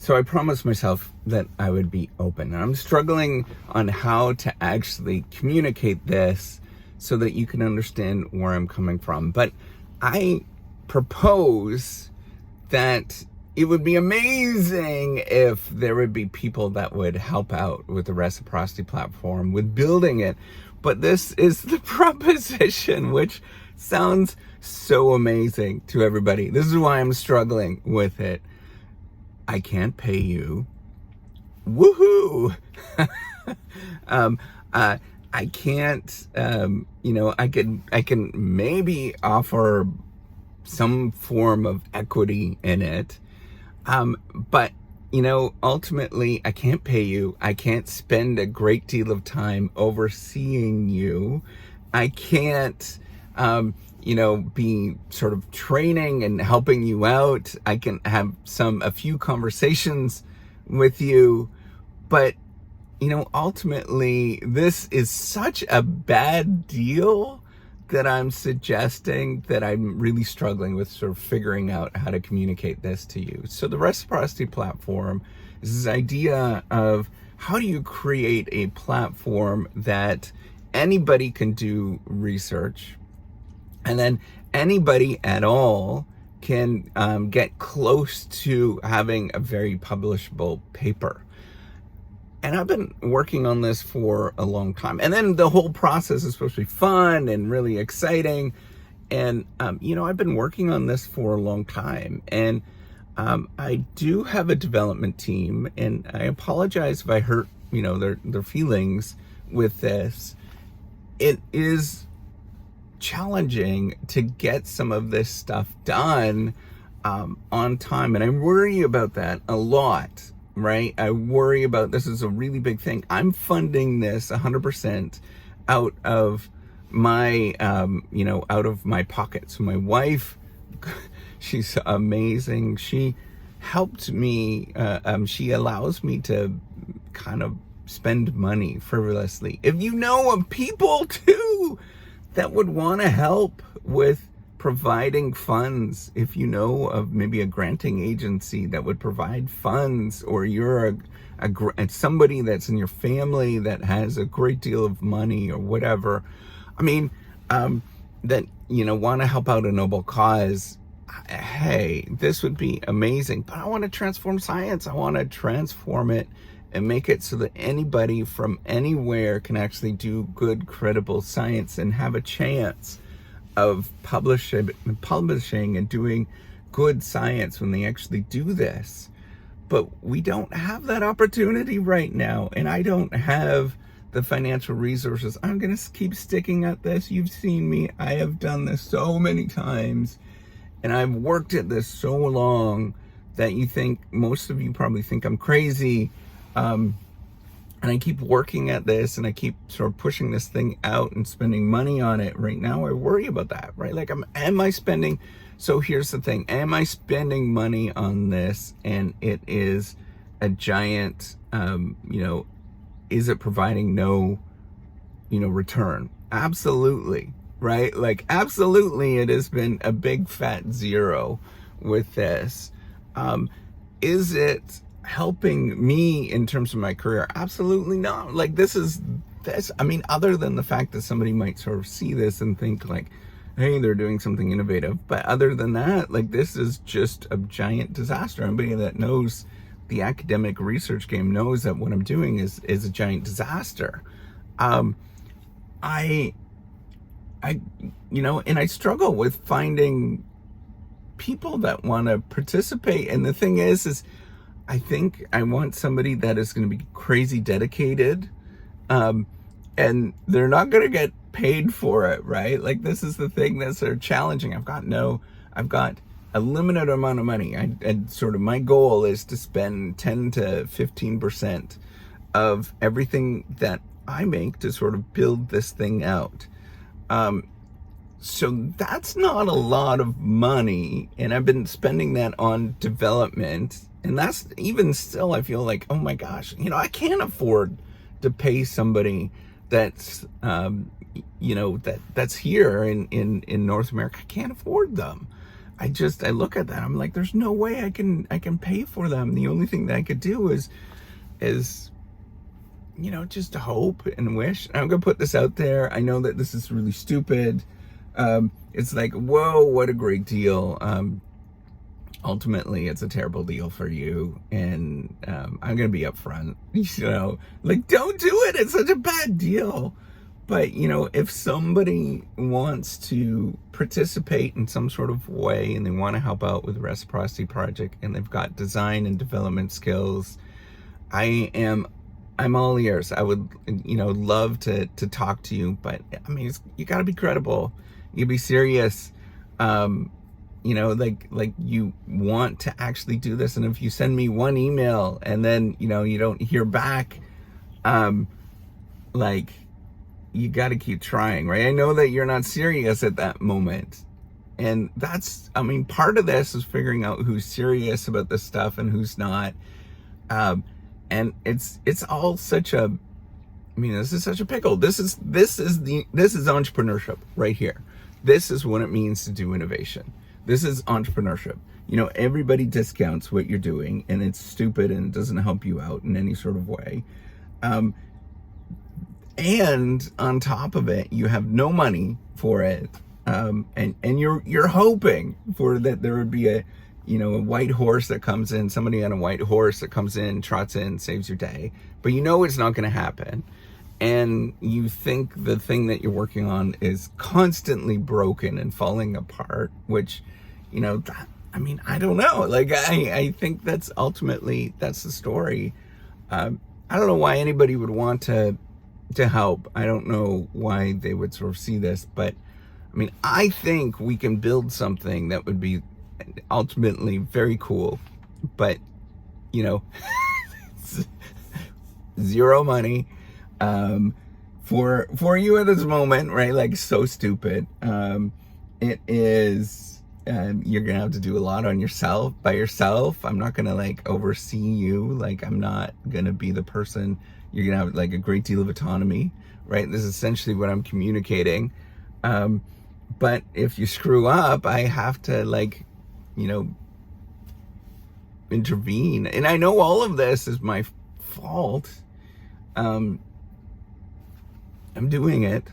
So I promised myself that I would be open. And I'm struggling on how to actually communicate this so that you can understand where I'm coming from. But I propose that it would be amazing if there would be people that would help out with the reciprocity platform, with building it. But this is the proposition, which sounds so amazing to everybody. This is why I'm struggling with it. I can't pay you. Woohoo! I can't, I can maybe offer some form of equity in it. But, ultimately I can't pay you. I can't spend a great deal of time overseeing you. I can't, be sort of training and helping you out. I can have a few conversations with you, but, ultimately this is such a bad deal that I'm suggesting that I'm really struggling with sort of figuring out how to communicate this to you. So the reciprocity platform is this idea of how do you create a platform that anybody can do research, and then anybody at all can get close to having a very publishable paper. And I've been working on this for a long time. And then the whole process is supposed to be fun and really exciting. And, I've been working on this for a long time. And I do have a development team. And I apologize if I hurt, their feelings with this. It is challenging to get some of this stuff done on time. And I worry about that a lot. Right? I worry about, this is a really big thing. I'm funding this 100% out of my, out of my pocket. So my wife, she's amazing. She helped me. She allows me to kind of spend money frivolously. If you know of people too that would want to help with providing funds, if you know of maybe a granting agency that would provide funds, or you're somebody that's in your family that has a great deal of money or whatever, that, want to help out a noble cause, hey, this would be amazing. But I want to transform science. I want to transform it and make it so that anybody from anywhere can actually do good, credible science and have a chance of publishing and doing good science when they actually do this. But we don't have that opportunity right now, and I don't have the financial resources. I'm gonna keep sticking at this. You've seen me. I have done this so many times, and I've worked at this so long that most of you probably think I'm crazy. And I keep working at this, and I keep sort of pushing this thing out and spending money on it. Right now, I worry about that, right? Like, am I spending? So here's the thing. Am I spending money on this? And it is a giant, is it providing no, return? Absolutely, right? Like, absolutely, it has been a big fat zero with this. Is it helping me in terms of my career? Absolutely not. Like, other than the fact that somebody might sort of see this and think like, hey, they're doing something innovative. But other than that, like, this is just a giant disaster. Anybody that knows the academic research game knows that what I'm doing is a giant disaster. And I struggle with finding people that want to participate. And the thing is I think I want somebody that is going to be crazy dedicated, and they're not going to get paid for it, right? Like, this is the thing that's sort of challenging. I've got a limited amount of money. And sort of my goal is to spend 10 to 15% of everything that I make to sort of build this thing out. So that's not a lot of money, and I've been spending that on development. And that's even still, I feel like, oh my gosh, I can't afford to pay somebody that's, that's here in North America. I can't afford them. I look at that. I'm like, there's no way I can pay for them. The only thing that I could do is just hope and wish. And I'm gonna put this out there. I know that this is really stupid. It's like, whoa, what a great deal. Ultimately, it's a terrible deal for you, and I'm gonna be upfront. Like, don't do it. It's such a bad deal. But if somebody wants to participate in some sort of way and they want to help out with the Reciprocity Project and they've got design and development skills, I'm all ears. I would love to talk to you, but I mean, you got to be credible. You be serious. Like you want to actually do this. And if you send me one email and then you don't hear back, like, you got to keep trying, right? I know that you're not serious at that moment. And part of this is figuring out who's serious about this stuff and who's not. And it's all such this is such a pickle. This is entrepreneurship right here. This is what it means to do innovation. This is entrepreneurship. Everybody discounts what you're doing, and it's stupid and it doesn't help you out in any sort of way. And on top of it, you have no money for it, and you're hoping for that there would be a white horse that comes in, somebody on a white horse that comes in, trots in, saves your day, but it's not going to happen, and you think the thing that you're working on is constantly broken and falling apart, which I don't know. Like, I think that's the story. I don't know why anybody would want to help. I don't know why they would sort of see this, but I think we can build something that would be ultimately very cool, but zero money for you at this moment, right? Like, so stupid. It is, you're gonna have to do a lot by yourself. I'm not gonna oversee you. Like, I'm not gonna be the person. You're gonna have a great deal of autonomy, right? This is essentially what I'm communicating. But if you screw up, I have to intervene. And I know all of this is my fault. I'm doing it,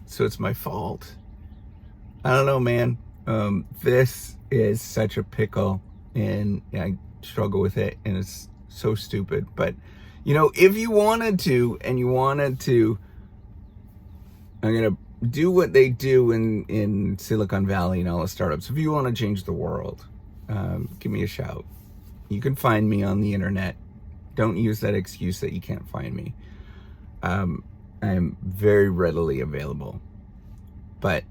so it's my fault. I don't know, man. This is such a pickle, and I struggle with it, and it's so stupid. But if you wanted to, I'm gonna do what they do in Silicon Valley and all the startups. If you want to change the world, give me a shout. You can find me on the internet. Don't use that excuse that you can't find me. I am very readily available. But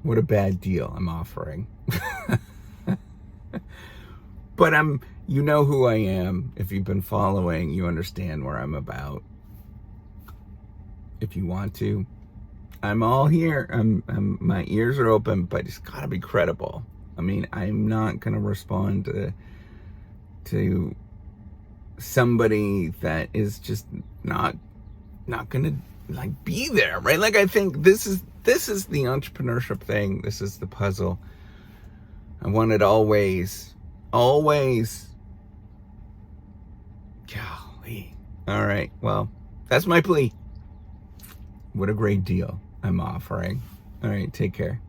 what a bad deal I'm offering. But who I am. If you've been following, you understand where I'm about. If you want to, I'm all here. My ears are open, but it's gotta be credible. I'm not gonna respond to somebody that is just not gonna be there, right? Like, I think this is the entrepreneurship thing. This is the puzzle. I want it always. Golly. All right. Well, that's my plea. What a great deal I'm offering. All right. Take care.